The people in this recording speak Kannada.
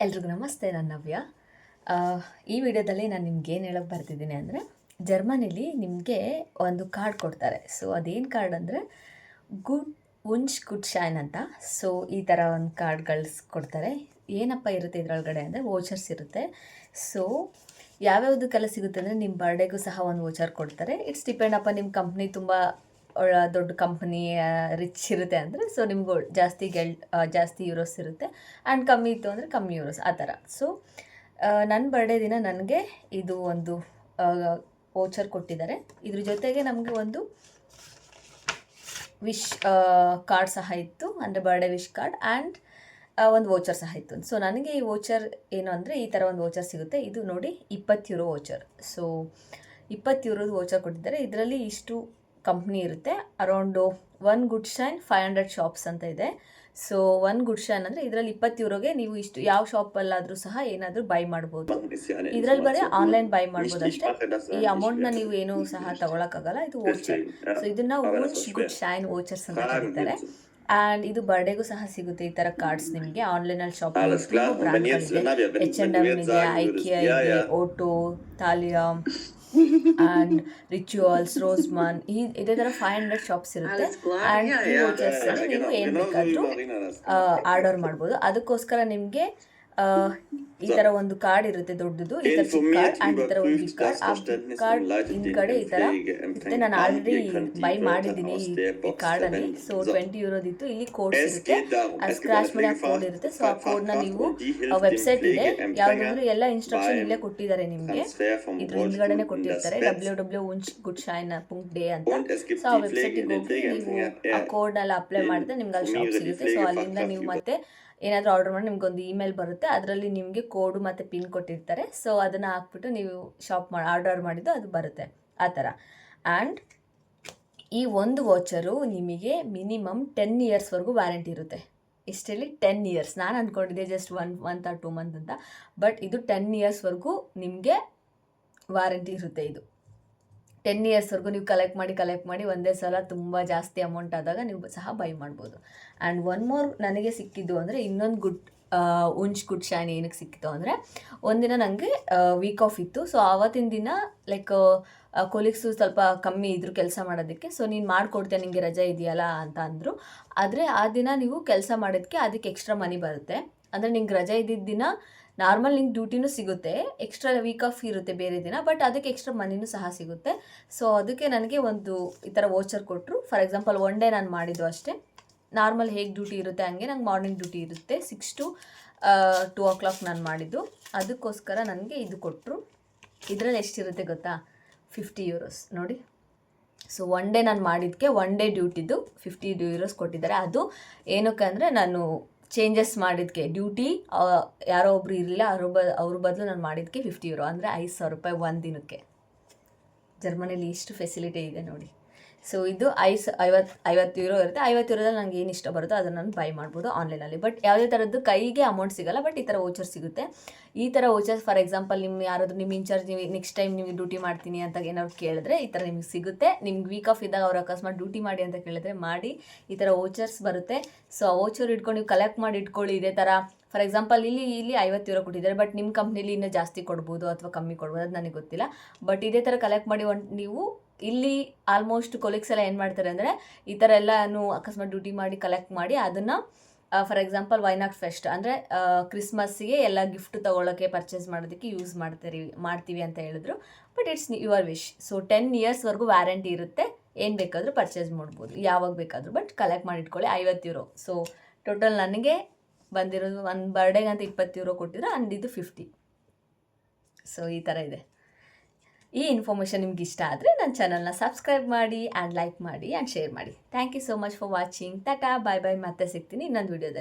ಎಲ್ರಿಗೂ ನಮಸ್ತೆ, ನಾನು ನವ್ಯ. ಆ, ಈ ವಿಡಿಯೋದಲ್ಲಿ ನಾನು ನಿಮ್ಗೆ ಏನು ಹೇಳೋಕ್ಕೆ ಬರ್ತಿದ್ದೀನಿ ಅಂದರೆ, ಜರ್ಮನಿಲಿ ನಿಮಗೆ ಒಂದು ಕಾರ್ಡ್ ಕೊಡ್ತಾರೆ. ಸೊ ಅದೇನು ಕಾರ್ಡ್ ಅಂದರೆ ಗುಡ್ ಶೈನ್ ಅಂತ. ಸೊ ಈ ಥರ ಒಂದು ಕಾರ್ಡ್ಗಳು ಕೊಡ್ತಾರೆ. ಏನಪ್ಪ ಇರುತ್ತೆ ಇದರೊಳಗಡೆ ಅಂದರೆ ವೋಚರ್ಸ್ ಇರುತ್ತೆ. ಸೊ ಯಾವ್ಯಾವುದಕ್ಕೆಲ್ಲ ಸಿಗುತ್ತೆ ಅಂದರೆ, ನಿಮ್ಮ ಬರ್ಡೇಗೂ ಸಹ ಒಂದು ವೋಚರ್ ಕೊಡ್ತಾರೆ. ಇಟ್ಸ್ ಡಿಪೆಂಡ್ ಅಪ್ಪ, ನಿಮ್ಮ ಕಂಪ್ನಿ ತುಂಬ ದೊಡ್ಡ ಕಂಪ್ನಿ ರಿಚ್ ಇರುತ್ತೆ ಅಂದರೆ ಸೊ ನಿಮ್ಗೆ ಜಾಸ್ತಿ ಯೂರೋಸ್ ಇರುತ್ತೆ. ಆ್ಯಂಡ್ ಕಮ್ಮಿ ಇತ್ತು ಅಂದರೆ ಕಮ್ಮಿ ಯೂರೋಸ್ ಆ ಥರ. ಸೊ ನನ್ನ ಬರ್ಡೇ ದಿನ ನನಗೆ ಇದು ಒಂದು ವೋಚರ್ ಕೊಟ್ಟಿದ್ದಾರೆ. ಇದ್ರ ಜೊತೆಗೆ ನಮಗೆ ಒಂದು ವಿಶ್ ಕಾರ್ಡ್ ಸಹ ಇತ್ತು, ಅಂದರೆ ಬರ್ಡೇ ವಿಶ್ ಕಾರ್ಡ್ ಆ್ಯಂಡ್ ಒಂದು ವೋಚರ್ ಸಹ ಇತ್ತು. ಸೊ ನನಗೆ ಈ ವೋಚರ್ ಏನು ಅಂದರೆ, ಈ ಥರ ಒಂದು ವೋಚರ್ ಸಿಗುತ್ತೆ. ಇದು ನೋಡಿ 20 ಯೂರೋ ವೋಚರ್. ಸೊ 20 ಯೂರೋದು ವೋಚರ್ ಕೊಟ್ಟಿದ್ದಾರೆ. ಇದರಲ್ಲಿ ಇಷ್ಟು ಕಂಪ್ನಿ ಇರುತ್ತೆ. ಅರೌಂಡು 1 ಗುಡ್ ಶೈನ್ 500 ಶಾಪ್ಸ್ ಅಂತ ಇದೆ. ಸೊ 1 ಗುಡ್ ಶೈನ್ ಅಂದರೆ ಇದರಲ್ಲಿ 20 ಯೂರೋಗೆ ನೀವು ಇಷ್ಟು ಯಾವ ಶಾಪಲ್ಲಾದರೂ ಸಹ ಏನಾದರೂ ಬೈ ಮಾಡ್ಬೋದು. ಇದರಲ್ಲಿ ಬರೀ ಆನ್ಲೈನ್ ಬೈ ಮಾಡ್ಬೋದು ಅಷ್ಟೇ. ಈ ಅಮೌಂಟ್ನ ನೀವು ಏನೂ ಸಹ ತಗೊಳಕ್ಕಾಗಲ್ಲ. ಇದು ವೋಚರ್. ಸೊ ಇದನ್ನು ಗುಡ್ ಶೈನ್ ವೋಚರ್ಸ್ ಅಂತ ಕರೀತಾರೆ. ಆ್ಯಂಡ್ ಇದು ಬರ್ಡೇಗೂ ಸಹ ಸಿಗುತ್ತೆ. ಈ ಥರ ಕಾರ್ಡ್ಸ್ ನಿಮಗೆ ಆನ್ಲೈನಲ್ಲಿ ಶಾಪಿಂಗ್ ಬ್ರ್ಯಾಂಡ್ಗಳಿದೆ. H&M ಇದೆ, ಐಕಿಯಾ ಇದೆ, ಓಟೋ, ತಾಲಿಯಾ ಆ್ಯಂಡ್ ರಿಚುವಲ್ಸ್, ರೋಸ್ಮನ್, ಇದೇ ಥರ 500 ಶಾಪ್ಸ್ ಇರುತ್ತೆ. ಆ್ಯಂಡ್ ಈ ವೋಚರ್ಸಲ್ಲಿ ನೀವು ಏನು ಬೇಕಾದರೂ ಆರ್ಡರ್ ಮಾಡ್ಬೋದು. ಅದಕ್ಕೋಸ್ಕರ ನಿಮಗೆ ಈ ಥರ ಒಂದು ಕಾರ್ಡ್ ಇರುತ್ತೆ, ದೊಡ್ಡದು, ಈ ಥರ ಚಿಕ್ಕ ಕಾರ್ಡ್ ಆ್ಯಂಡ್ ಈ ಥರ ಒಂದು ಬಿಗ್ ಕಾರ್ಡ್. ಆ ಬಿಗ್ ಕಾರ್ಡ್ ಹಿಂದ್ಗಡೆ ಈ ಥರ ಇರುತ್ತೆ. ನಾನು ಆಲ್ರೆಡಿ ಬೈ ಮಾಡಿದ್ದೀನಿ ಈ ಕಾರ್ಡಲ್ಲಿ. ಸೊ 20 ಯೂರೋದಿತ್ತು. ಇಲ್ಲಿ ಕೋಡ್ಸ್ ಇರುತ್ತೆ, ಸ್ಕ್ರಾಚ್ ಮಾಡಿ ಆ ಕೋಡ್ ಇರುತ್ತೆ. ಸೊ ಆ ಕೋಡ್ನ ನೀವು ವೆಬ್ಸೈಟ್ ಇದೆ ಯಾವುದಾದ್ರೂ, ಎಲ್ಲ ಇನ್ಸ್ಟ್ರಕ್ಷನ್ ಇಲ್ಲೇ ಕೊಟ್ಟಿದ್ದಾರೆ ನಿಮಗೆ. ಇದ್ರ ಹಿಂದ್ಗಡೆನೆ ಕೊಟ್ಟಿರ್ತಾರೆ www.gudsshine.de ಅಂತ. ಸೊ ಆ ವೆಬ್ಸೈಟಿಗೆ ಹೋಗಿ ನೀವು ಆ ಕೋಡ್ನೆಲ್ಲ ಅಪ್ಲೈ ಮಾಡಿದ್ರೆ ನಿಮ್ಗೆ ಅಲ್ಲಿ ಶಾಪ್ ಸಿಗುತ್ತೆ. ಸೊ ಅಲ್ಲಿಂದ ನೀವು ಮತ್ತೆ ಏನಾದರೂ ಆರ್ಡರ್ ಮಾಡಿ ನಿಮ್ಗೊಂದು ಇಮೇಲ್ ಬರುತ್ತೆ. ಅದರಲ್ಲಿ ನಿಮಗೆ ಕೋಡು ಮತ್ತು ಪಿನ್ ಕೊಟ್ಟಿರ್ತಾರೆ. ಸೊ ಅದನ್ನು ಹಾಕ್ಬಿಟ್ಟು ನೀವು ಆರ್ಡರ್ ಮಾಡಿದ್ದು ಅದು ಬರುತ್ತೆ ಆ ಥರ. ಆ್ಯಂಡ್ ಈ ಒಂದು ವೋಚರು ನಿಮಗೆ ಮಿನಿಮಮ್ 10 ಇಯರ್ಸ್ವರೆಗೂ ವ್ಯಾರಂಟಿ ಇರುತ್ತೆ. ಇಷ್ಟರಲ್ಲಿ 10 ಇಯರ್ಸ್. ನಾನು ಅಂದ್ಕೊಂಡಿದ್ದೆ ಜಸ್ಟ್ 1 ಮಂತ್ ಆರ್ 2 ಮಂತ್ ಅಂತ, ಬಟ್ ಇದು 10 ಇಯರ್ಸ್ವರೆಗೂ ನಿಮಗೆ ವಾರಂಟಿ ಇರುತ್ತೆ. ಇದು 10 ಇಯರ್ಸ್ವರೆಗೂ ನೀವು ಕಲೆಕ್ಟ್ ಮಾಡಿ ಒಂದೇ ಸಲ ತುಂಬ ಜಾಸ್ತಿ ಅಮೌಂಟ್ ಆದಾಗ ನೀವು ಸಹ ಬೈ ಮಾಡ್ಬೋದು. ಆ್ಯಂಡ್ ಒನ್ ಮೋರ್ ನನಗೆ ಸಿಕ್ಕಿದ್ದು ಅಂದರೆ, ಇನ್ನೊಂದು ಗುಡ್ ಶೈನ್ ಏನಕ್ಕೆ ಸಿಕ್ಕಿತ್ತು ಅಂದರೆ, ಒಂದಿನ ನನಗೆ ವೀಕ್ ಆಫ್ ಇತ್ತು. ಸೊ ಆವತ್ತಿನ ದಿನ ಲೈಕ್ ಕೊಲೀಗ್ಸು ಸ್ವಲ್ಪ ಕಮ್ಮಿ ಇದ್ರು ಕೆಲಸ ಮಾಡೋದಕ್ಕೆ. ಸೊ ನೀನು ಮಾಡಿಕೊಡ್ತೀಯ, ನಿಮಗೆ ರಜೆ ಇದೆಯಲ್ಲ ಅಂತ ಅಂದರು. ಆದರೆ ಆ ದಿನ ನೀವು ಕೆಲಸ ಮಾಡೋದಕ್ಕೆ ಅದಕ್ಕೆ ಎಕ್ಸ್ಟ್ರಾ ಮನಿ ಬರುತ್ತೆ. ಅಂದರೆ ನಿಂಗೆ ರಜೆ ಇದ್ದಿದ್ದ ದಿನ ನಾರ್ಮಲ್ ನಿಂಗೆ ಡ್ಯೂಟಿನೂ ಸಿಗುತ್ತೆ, ಎಕ್ಸ್ಟ್ರಾ ವೀಕ್ ಆಫ್ ಇರುತ್ತೆ ಬೇರೆ ದಿನ, ಬಟ್ ಅದಕ್ಕೆ ಎಕ್ಸ್ಟ್ರಾ ಮನಿನೂ ಸಹ ಸಿಗುತ್ತೆ. ಸೊ ಅದಕ್ಕೆ ನನಗೆ ಒಂದು ಈ ಥರ ವೋಚರ್ ಕೊಟ್ಟರು. ಫಾರ್ ಎಕ್ಸಾಂಪಲ್ 1 ಡೇ ನಾನು ಮಾಡಿದ್ದು ಅಷ್ಟೇ. ನಾರ್ಮಲ್ ಹೇಗೆ ಡ್ಯೂಟಿ ಇರುತ್ತೆ ಹಂಗೆ ನಂಗೆ ಮಾರ್ನಿಂಗ್ ಡ್ಯೂಟಿ ಇರುತ್ತೆ. 6 to 2 o'clock ನಾನು ಮಾಡಿದ್ದು. ಅದಕ್ಕೋಸ್ಕರ ನನಗೆ ಇದು ಕೊಟ್ಟರು. ಇದರಲ್ಲಿ ಎಷ್ಟಿರುತ್ತೆ ಗೊತ್ತಾ? 50 ಯೂರೋಸ್ ನೋಡಿ. ಸೊ 1 ಡೇ ನಾನು ಮಾಡಿದ್ದಕ್ಕೆ 1 ಡೇ ಡ್ಯೂಟಿದು 50 ಯೂರೋಸ್ ಕೊಟ್ಟಿದ್ದಾರೆ. ಅದು ಏನಕ್ಕೆ ಅಂದರೆ, ನಾನು ಚೇಂಜಸ್ ಮಾಡಿದ್ದಕ್ಕೆ ಡ್ಯೂಟಿ ಯಾರೋ ಒಬ್ರು ಇರಲಿಲ್ಲ, ಅವ್ರ ಬದಲು ನಾನು ಮಾಡಿದ್ದಕ್ಕೆ 50 ಯೂರೋ, ಅಂದರೆ 5,000 ರೂಪಾಯಿ ಒಂದು ದಿನಕ್ಕೆ. ಜರ್ಮನಿಲಿ ಇಷ್ಟು ಫೆಸಿಲಿಟಿ ಇದೆ ನೋಡಿ. ಸೊ ಇದು 50 ಯೂರೋ ಇರುತ್ತೆ. 50 ಯೂರೋದಲ್ಲಿ ನನಗೆ ಏನು ಇಷ್ಟ ಬರುತ್ತೋ ಅದನ್ನು ನಾನು ಬೈ ಮಾಡ್ಬೋದು ಆನ್ಲೈನಲ್ಲಿ. ಬಟ್ ಯಾವುದೇ ಥರದ್ದು ಕೈಗೆ ಅಮೌಂಟ್ ಸಿಗೋಲ್ಲ, ಬಟ್ ಈ ಥರ ವೋಚರ್ ಸಿಗುತ್ತೆ. ಈ ಥರ ವೋಚರ್ಸ್ ಫಾರ್ ಎಕ್ಸಾಂಪಲ್ ನಿಮ್ಮ ಇನ್ಚಾರ್ಜ್ ನೀವು ನೆಕ್ಸ್ಟ್ ಟೈಮ್ ನೀವು ಡ್ಯೂಟಿ ಮಾಡ್ತೀನಿ ಅಂತ ಏನಾದ್ರು ಕೇಳಿದ್ರೆ ಈ ಥರ ನಿಮ್ಗೆ ಸಿಗುತ್ತೆ. ನಿಮ್ಗೆ ವೀಕ್ ಆಫ್ ಇದ್ದಾಗ ಅವ್ರು ಅಕಸ್ಮಾತ್ ಡ್ಯೂಟಿ ಮಾಡಿ ಅಂತ ಕೇಳಿದ್ರೆ ಮಾಡಿ, ಈ ಥರ ವೋಚರ್ಸ್ ಬರುತ್ತೆ. ಸೊ ಆ ವೋಚರ್ ಇಟ್ಕೊಂಡು ನೀವು ಕಲೆಕ್ಟ್ ಮಾಡಿ ಇಟ್ಕೊಳ್ಳಿ. ಇದೇ ಥರ ಫಾರ್ ಎಕ್ಸಾಂಪಲ್ ಇಲ್ಲಿ 50 ಯೂರೋ ಕೊಟ್ಟಿದ್ದಾರೆ, ಬಟ್ ನಿಮ್ಮ ಕಂಪ್ನಿಲಿ ಇನ್ನೂ ಜಾಸ್ತಿ ಕೊಡ್ಬೋದು ಅಥವಾ ಕಮ್ಮಿ ಕೊಡ್ಬೋದು, ಅದು ನನಗೆ ಗೊತ್ತಿಲ್ಲ. ಬಟ್ ಇದೇ ಥರ ಕಲೆಕ್ಟ್ ಮಾಡಿ ನೀವು ಇಲ್ಲಿ ಆಲ್ಮೋಸ್ಟ್ ಕೊಲೀಗ್ಸ್ ಎಲ್ಲ ಏನು ಮಾಡ್ತಾರೆ ಅಂದರೆ, ಈ ಥರ ಎಲ್ಲನೂ ಅಕಸ್ಮಾತ್ ಡ್ಯೂಟಿ ಮಾಡಿ ಕಲೆಕ್ಟ್ ಮಾಡಿ ಅದನ್ನು ಫಾರ್ ಎಕ್ಸಾಂಪಲ್ ವೈನಾಟ್ ಫೆಸ್ಟ್ ಅಂದರೆ ಕ್ರಿಸ್ಮಸ್ಸಿಗೆ ಎಲ್ಲ ಗಿಫ್ಟ್ ತೊಗೊಳ್ಳೋಕ್ಕೆ ಪರ್ಚೇಸ್ ಮಾಡೋದಕ್ಕೆ ಯೂಸ್ ಮಾಡ್ತೀವಿ ಅಂತ ಹೇಳಿದ್ರು. But it's your wish. So 10 ಇಯರ್ಸ್ವರೆಗೂ ವ್ಯಾರಂಟಿ ಇರುತ್ತೆ. ಏನು ಬೇಕಾದರೂ ಪರ್ಚೇಸ್ ಮಾಡ್ಬೋದು ಯಾವಾಗ ಬೇಕಾದರೂ, ಬಟ್ ಕಲೆಕ್ಟ್ ಮಾಡಿ ಇಟ್ಕೊಳ್ಳಿ. 50 ಯೂರೋ. ಸೊ ಟೋಟಲ್ ನನಗೆ ಬಂದಿರೋದು ಒಂದು ಬರ್ಡೇಗಂತ 20 ಯೂರೋ ಕೊಟ್ಟಿದ್ರು, ಆ್ಯಂಡ್ ಇದು 50. ಸೊ ಈ ಥರ ಇದೆ. ಈ ಇನ್ಫಾರ್ಮೇಷನ್ ನಿಮ್ಗೆ ಇಷ್ಟ ಆದರೆ ನನ್ನ ಚಾನಲ್ನ ಸಬ್ಸ್ಕ್ರೈಬ್ ಮಾಡಿ ಆ್ಯಂಡ್ ಲೈಕ್ ಮಾಡಿ ಆ್ಯಂಡ್ ಶೇರ್ ಮಾಡಿ. Thank you so much for watching. Tata, bye bye. ಮತ್ತೆ ಸಿಗ್ತೀನಿ ಇನ್ನೊಂದು ವಿಡಿಯೋದಲ್ಲಿ.